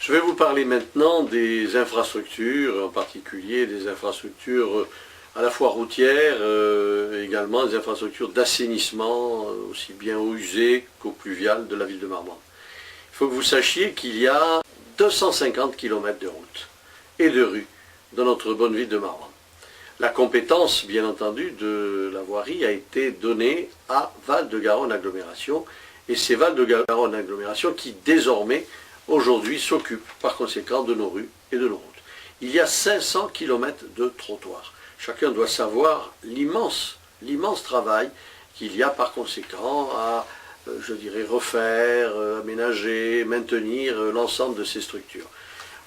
Je vais vous parler maintenant des infrastructures, en particulier des infrastructures à la fois routières, également des infrastructures d'assainissement, aussi bien eaux usées qu'eaux pluviales de la ville de Marmande. Il faut que vous sachiez qu'il y a 250 km de routes et de rues dans notre bonne ville de Marmande. La compétence, bien entendu, de la voirie a été donnée à Val-de-Garonne Agglomération, et c'est Val-de-Garonne Agglomération qui désormais aujourd'hui s'occupe par conséquent de nos rues et de nos routes. Il y a 500 km de trottoirs. Chacun doit savoir l'immense travail qu'il y a par conséquent à, je dirais, refaire, aménager, maintenir l'ensemble de ces structures.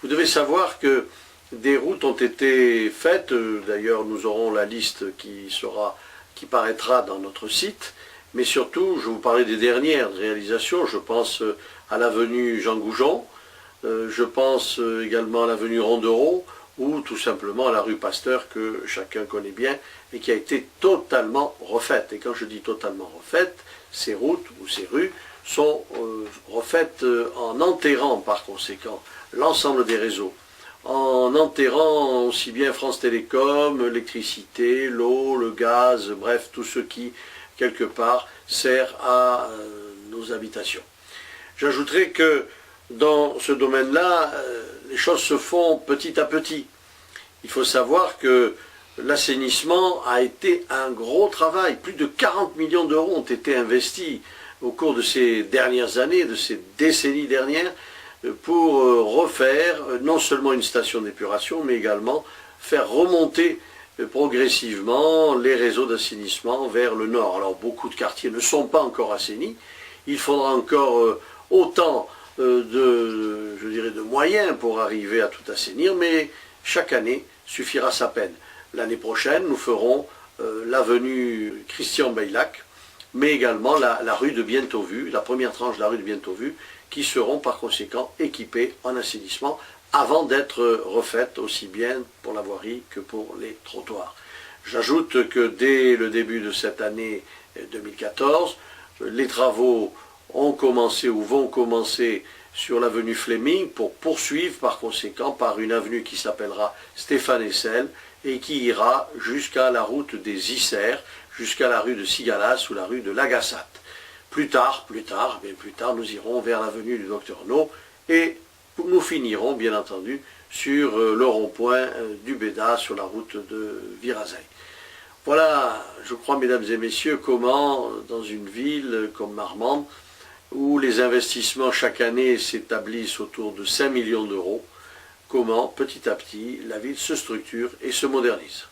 Vous devez savoir que des routes ont été faites, d'ailleurs nous aurons la liste qui paraîtra dans notre site, mais surtout je vous parlais des dernières réalisations, je pense à l'avenue Jean Goujon, je pense également à l'avenue Rondereau, ou tout simplement à la rue Pasteur que chacun connaît bien et qui a été totalement refaite. Et quand je dis totalement refaite, ces routes ou ces rues sont refaites en enterrant par conséquent l'ensemble des réseaux, en enterrant aussi bien France Télécom, l'électricité, l'eau, le gaz, bref, tout ce qui, quelque part, sert à nos habitations. J'ajouterai que dans ce domaine-là, les choses se font petit à petit. Il faut savoir que l'assainissement a été un gros travail. Plus de 40 millions d'euros ont été investis au cours de ces dernières années, de ces décennies dernières, pour refaire non seulement une station d'épuration, mais également faire remonter progressivement les réseaux d'assainissement vers le nord. Alors beaucoup de quartiers ne sont pas encore assainis. Il faudra encore autant de moyens pour arriver à tout assainir, mais chaque année suffira sa peine. L'année prochaine, nous ferons l'avenue Christian Baylac, mais également la rue de Bientôt-Vu, la première tranche de la rue de Bientôt-Vu, qui seront par conséquent équipées en assainissement avant d'être refaites aussi bien pour la voirie que pour les trottoirs. J'ajoute que dès le début de cette année 2014, les travaux ont commencé ou vont commencer sur l'avenue Fleming pour poursuivre par conséquent par une avenue qui s'appellera Stéphane Hessel et qui ira jusqu'à la route des Isères, jusqu'à la rue de Sigalas ou la rue de Lagassat. Plus tard, nous irons vers l'avenue du Docteur No et nous finirons bien entendu sur le rond-point du Béda sur la route de Virazeille. Voilà, je crois, mesdames et messieurs, comment dans une ville comme Marmande, où les investissements chaque année s'établissent autour de 5 millions d'euros, comment petit à petit la ville se structure et se modernise.